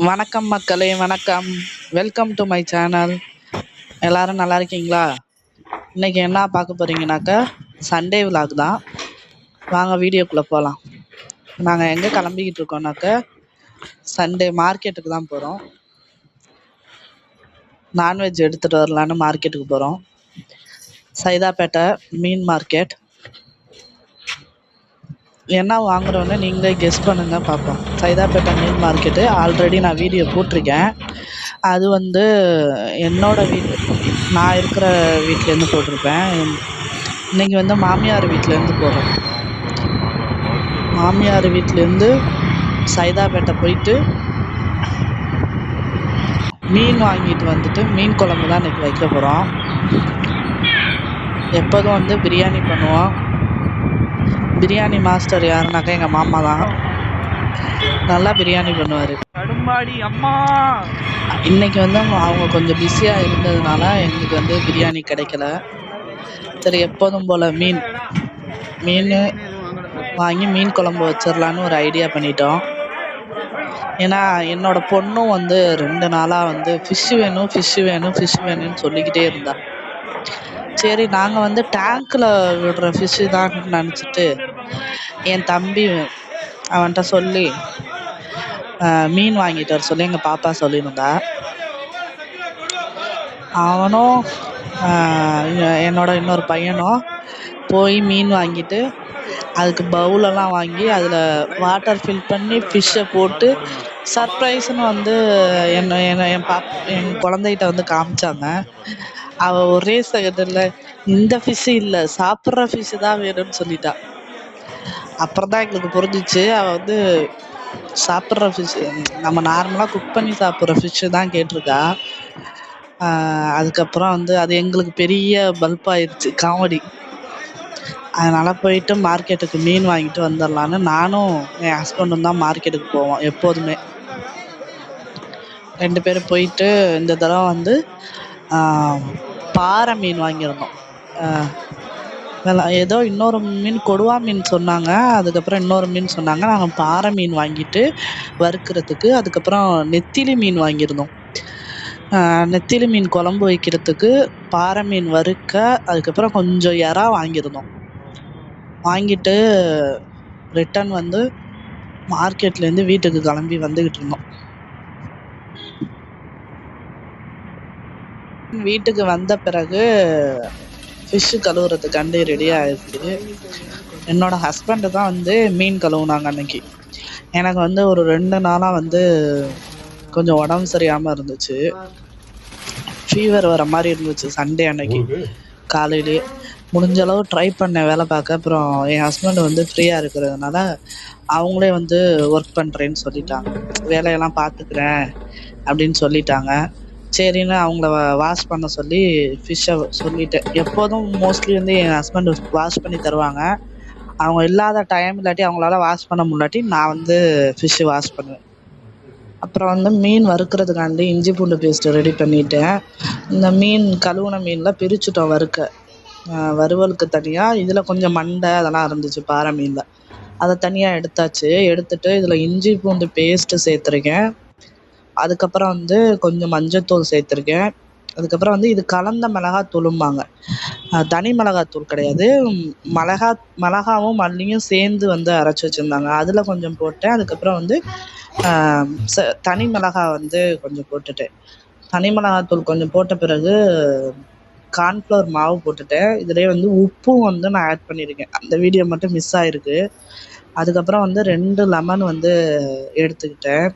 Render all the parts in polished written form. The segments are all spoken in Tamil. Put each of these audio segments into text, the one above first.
வணக்கம் மக்களே, வணக்கம். Welcome to my channel. எல்லாரும் நல்லா இருக்கீங்களா? இன்னைக்கு என்ன பார்க்க போறீங்கன்னாக்கா, சண்டே விலாக் தான். வாங்க வீடியோக்குள்ளே போகலாம். நாங்கள் எங்கே கிளம்பிக்கிட்டு இருக்கோம்னாக்கா, சண்டே மார்க்கெட்டுக்கு தான் போகிறோம். நான்வெஜ் எடுத்துகிட்டு வரலான்னு மார்க்கெட்டுக்கு போகிறோம். சைதாப்பேட்டை மீன் மார்க்கெட். என்ன வாங்குறோன்னு நீங்களே கெஸ் பண்ணுங்க பார்ப்போம். சைதாப்பேட்டை மீன் மார்க்கெட்டு ஆல்ரெடி நான் வீடியோ போட்டிருக்கேன். அது வந்து என்னோட நான் இருக்கிற வீட்டிலேருந்து போட்டிருப்பேன். இன்னைக்கு வந்து மாமியார் வீட்டிலேருந்து போகிறோம். மாமியார் வீட்டிலேருந்து சைதாப்பேட்டை போயிட்டு மீன் வாங்கிட்டு வந்துட்டு மீன் குழம்பு தான் இன்னைக்கு வைக்க போகிறோம். எப்போதும் வந்து பிரியாணி பண்ணுவோம். பிரியாணி மாஸ்டர் யாருனாக்கா எங்கள் மாமா தான். நல்லா பிரியாணி பண்ணுவார். அம்மா இன்னைக்கு வந்து அவங்க கொஞ்சம் பிஸியாக இருந்ததுனால எங்களுக்கு வந்து பிரியாணி கிடைக்கல. சரி, எப்போதும் போல் மீன் வாங்கி மீன் குழம்பு வச்சிடலான்னு ஒரு ஐடியா பண்ணிட்டோம். ஏன்னா என்னோட பொண்ணும் வந்து 2 நாளாக வந்து ஃபிஷ்ஷு வேணும்னு சொல்லிக்கிட்டே இருந்தா. சரி, நாங்கள் வந்து டேங்க்கில் விடுற ஃபிஷ்ஷு தான் நினச்சிட்டு என் தம்பி அவன்கிட்ட சொல்லி மீன் வாங்கிட்டு வர சொல்லி எங்கள் பாப்பா சொல்லியிருந்தா. அவனும் என்னோட இன்னொரு பையனும் போய் மீன் வாங்கிட்டு அதுக்கு பவுலெல்லாம் வாங்கி அதில் வாட்டர் ஃபில் பண்ணி ஃபிஷ்ஷை போட்டு சர்ப்ரைஸ்னு வந்து என் குழந்தைகிட்ட வந்து காமிச்சாங்க. அவள் ஒரே செகண்டில் இந்த ஃபிஷ்ஷு இல்லை, சாப்பிட்ற ஃபிஷ்ஷு தான் வேணும்னு சொல்லிட்டா. அப்புறம் தான் எங்களுக்கு புரிஞ்சிச்சு, அவள் வந்து சாப்பிட்ற ஃபிஷ்ஷு, நம்ம நார்மலாக குக் பண்ணி சாப்பிட்ற ஃபிஷ்ஷு தான் கேட்டிருக்கா. அதுக்கப்புறம் வந்து அது எங்களுக்கு பெரிய பல்பாயிடுச்சு, காமெடி. அதனால் போயிட்டு மார்க்கெட்டுக்கு மீன் வாங்கிட்டு வந்துடலான்னு நானும் என் ஹஸ்பண்டும் தான் மார்க்கெட்டுக்கு போவோம் எப்போதுமே. 2 பேரும் போயிட்டு இந்த தடவை வந்து பாறை மீன் வாங்கியிருந்தோம். ஏதோ இன்னொரு மீன் கொடுவா மீன் சொன்னாங்க. அதுக்கப்புறம் இன்னொரு மீன் சொன்னாங்க. நாங்கள் பாறை மீன் வாங்கிட்டு வறுக்கிறதுக்கு. அதுக்கப்புறம் நெத்திலி மீன் வாங்கியிருந்தோம். நெத்திலி மீன் குழம்பு வைக்கிறதுக்கு, பாறை மீன் வறுக்க, அதுக்கப்புறம் கொஞ்சம் இறா வாங்கியிருந்தோம். வாங்கிட்டு ரிட்டன் வந்து மார்க்கெட்லேருந்து வீட்டுக்கு கிளம்பி வந்துக்கிட்டு இருந்தோம். வீட்டுக்கு வந்த பிறகு ஃபிஷ்ஷு கழுவுறதுக்காண்டி ரெடி ஆகிடுச்சு. என்னோட ஹஸ்பண்டு தான் வந்து மீன் கழுவுனாங்க அன்னைக்கு. எனக்கு வந்து ஒரு 2 நாளாக வந்து கொஞ்சம் உடம்பு சரியாமல் இருந்துச்சு. ஃபீவர் வர மாதிரி இருந்துச்சு. சண்டே அன்னைக்கு காலையிலே முடிஞ்ச அளவு ட்ரை பண்ணேன் வேலை பார்க்க. அப்புறம் என் ஹஸ்பண்ட் வந்து ஃப்ரீயாக இருக்கிறதுனால அவங்களே வந்து ஒர்க் பண்ணுறேன்னு சொல்லிட்டாங்க, வேலையெல்லாம் பார்த்துக்கிறேன் அப்படின்னு சொல்லிட்டாங்க. சரின்னு அவங்கள வாஷ் பண்ண சொல்லி ஃபிஷ்ஷை சொல்லிட்டேன். எப்போதும் மோஸ்ட்லி வந்து என் ஹஸ்பண்ட் வாஷ் பண்ணி தருவாங்க. அவங்க இல்லாத டைம் இல்லாட்டி அவங்களால வாஷ் பண்ண முடியாட்டி நான் வந்து ஃபிஷ்ஷு வாஷ் பண்ணுவேன். அப்புறம் வந்து மீன் வறுக்கிறதுக்காண்டி இஞ்சி பூண்டு பேஸ்ட்டு ரெடி பண்ணிட்டேன். இந்த மீன் கழுவுன மீனில் பிரிச்சுட்டோம் வறுக்க. வறுவலுக்கு தனியாக, இதில் கொஞ்சம் மண்டை அதெல்லாம் இருந்துச்சு பாறை மீனில், அதை தனியாக எடுத்தாச்சு. எடுத்துட்டு இதில் இஞ்சி பூண்டு பேஸ்ட்டு சேர்த்துருக்கேன். அதுக்கப்புறம் வந்து கொஞ்சம் மஞ்சத்தூள் சேர்த்துருக்கேன். அதுக்கப்புறம் வந்து இது கலந்த மிளகாத்தூளும்பாங்க, தனி மிளகாத்தூள் கிடையாது. மிளகாவும் மல்லியும் சேர்ந்து வந்து அரைச்சி வச்சுருந்தாங்க, அதில் கொஞ்சம் போட்டேன். அதுக்கப்புறம் வந்து தனி மிளகாய் வந்து கொஞ்சம் போட்டுட்டேன். தனி மிளகாத்தூள் கொஞ்சம் போட்ட பிறகு கார்ன்ஃப்ளவர் மாவு போட்டுட்டேன். இதுலேயே வந்து உப்பும் வந்து நான் ஆட் பண்ணியிருக்கேன், அந்த வீடியோ மட்டும் மிஸ் ஆகிருக்கு. அதுக்கப்புறம் வந்து 2 லெமன் வந்து எடுத்துக்கிட்டேன்.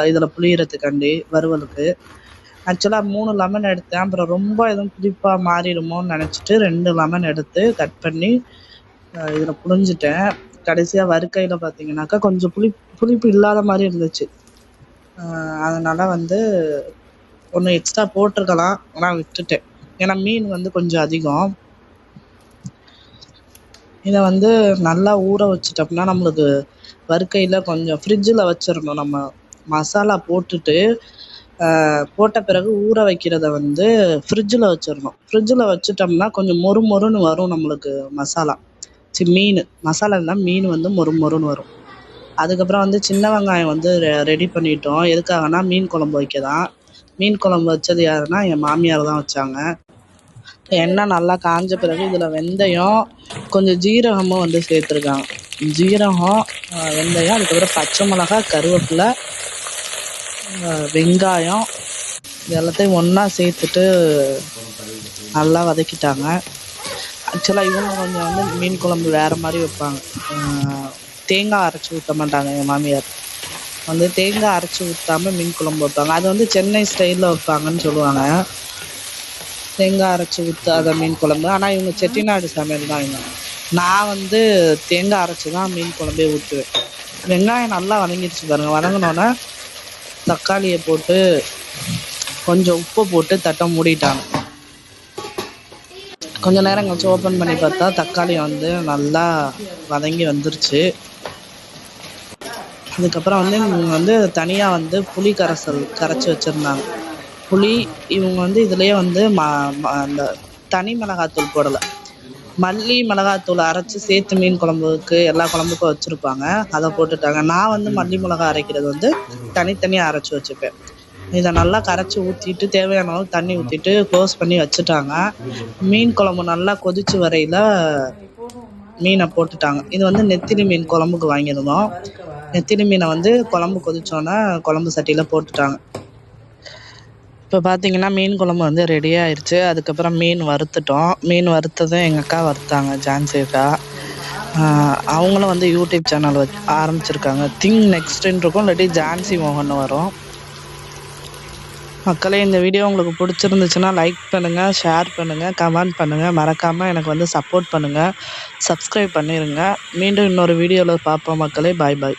இதில் புளியறதுக்காண்டி வறுவலுக்கு. ஆக்சுவலாக 3 லெமன் எடுத்தேன். அப்புறம் ரொம்ப எதுவும் புளிப்பாக மாறிடுமோன்னு நினச்சிட்டு 2 லெமன் எடுத்து கட் பண்ணி இதில் புளிஞ்சிட்டேன். கடைசியாக வறுக்கையில் பார்த்தீங்கன்னாக்கா கொஞ்சம் புளிப்பு இல்லாத மாதிரி இருந்துச்சு. அதனால் வந்து ஒன்று எக்ஸ்ட்ரா போட்டிருக்கலாம், ஆனால் விட்டுட்டேன். ஏன்னா மீன் வந்து கொஞ்சம் அதிகம். இதை வந்து நல்லா ஊற வச்சிட்டோம்னா நம்மளுக்கு வறுக்கையில் கொஞ்சம் ஃப்ரிட்ஜில் வச்சிடணும். நம்ம மசாலா போட்டுட்டு போட்ட பிறகு ஊற வைக்கிறத வந்து ஃப்ரிட்ஜில் வச்சிடணும். ஃப்ரிட்ஜில் வச்சுட்டோம்னா கொஞ்சம் மொறுன்னு வரும் நம்மளுக்கு மசாலா. மீன் மசாலா இருந்தால் மீன் வந்து மொறுன்னு வரும். அதுக்கப்புறம் வந்து சின்ன வெங்காயம் வந்து ரெடி பண்ணிட்டோம். எதுக்காகனா மீன் குழம்பு வைக்க தான். மீன் குழம்பு வச்சது யாருன்னா என் மாமியார் தான் வச்சாங்க. எண்ணெய் நல்லா காஞ்ச பிறகு இதில் வெந்தயம் கொஞ்சம் ஜீரகமும் வந்து சேர்த்துருக்காங்க. ஜீரகம், வெந்தயம், அதுக்கப்புறம் பச்சை மிளகாய், கருவேப்பிலை, வெங்காயம் இது எல்லாத்தையும் ஒன்றா சேர்த்துட்டு நல்லா வதக்கிட்டாங்க. ஆக்சுவலாக இவங்க கொஞ்சம் வந்து மீன் குழம்பு வேறு மாதிரி வைப்பாங்க. தேங்காய் அரைச்சி ஊற்ற மாட்டாங்க. என் மாமியார் வந்து தேங்காய் அரைச்சி ஊற்றாமல் மீன் குழம்பு வைப்பாங்க. அது வந்து சென்னை ஸ்டைலில் வைப்பாங்கன்னு சொல்லுவாங்க, தேங்காய் அரைச்சி ஊற்றாத மீன் குழம்பு. ஆனால் இவங்க செட்டிநாடு சமையல் தான் இவங்க. நான் வந்து தேங்காய் அரைச்சி தான் மீன் குழம்பே ஊற்றுவேன். வெங்காயம் நல்லா வதங்கிடுச்சு பாருங்கள். வதங்கினோன்னே தக்காளியை போட்டு கொஞ்சம் உப்பு போட்டு தட்டை மூடிட்டாங்க. கொஞ்ச நேரம் கழிச்சு ஓப்பன் பண்ணி பார்த்தா தக்காளி வந்து நல்லா வதங்கி வந்துருச்சு. அதுக்கப்புறம் வந்து இவங்க வந்து தனியாக வந்து புளி கரைச்சி வச்சுருந்தாங்க. புளி இவங்க வந்து இதுலேயே வந்து அந்த தனி மிளகாத்தூள் போடலை, மல்லி மிளகாத்தூள் அரைச்சி சேர்த்து மீன் குழம்புக்கு எல்லா குழம்புக்கும் வச்சுருப்பாங்க, அதை போட்டுட்டாங்க. நான் வந்து மல்லி மிளகா அரைக்கிறது வந்து தனித்தனியாக அரைச்சி வச்சுப்பேன். இதை நல்லா கரைச்சி ஊற்றிட்டு தேவையான அளவு தண்ணி ஊற்றிட்டு க்ளோஸ் பண்ணி வச்சுட்டாங்க. மீன் குழம்பு நல்லா கொதிச்சு வரையில் மீனை போட்டுட்டாங்க. இது வந்து நெத்திலி மீன் குழம்புக்கு வாங்கியிருந்தோம். நெத்திலி மீனை வந்து குழம்பு கொதிச்சோன்னே குழம்பு சட்டியில் போட்டுட்டாங்க. இப்போ பார்த்தீங்கன்னா மீன் குழம்பு வந்து ரெடி ஆயிடுச்சு. அதுக்கப்புறம் மீன் வறுத்துட்டோம். மீன் வறுத்ததும் எங்கள் அக்கா வறுத்தாங்க, ஜான்சி அக்கா. அவங்களும் வந்து யூடியூப் சேனல் ஆரம்பிச்சிருக்காங்க. திங் நெக்ஸ்ட்டுன்னு இருக்கும், இல்லாட்டி ஜான்சி மோகன் வரும். மக்களே, இந்த வீடியோ உங்களுக்கு பிடிச்சிருந்துச்சுன்னா லைக் பண்ணுங்கள், ஷேர் பண்ணுங்கள், கமெண்ட் பண்ணுங்கள். மறக்காமல் எனக்கு வந்து சப்போர்ட் பண்ணுங்கள், சப்ஸ்கிரைப் பண்ணிடுங்க. மீண்டும் இன்னொரு வீடியோவில் பார்ப்போம் மக்களே. பாய் பாய்.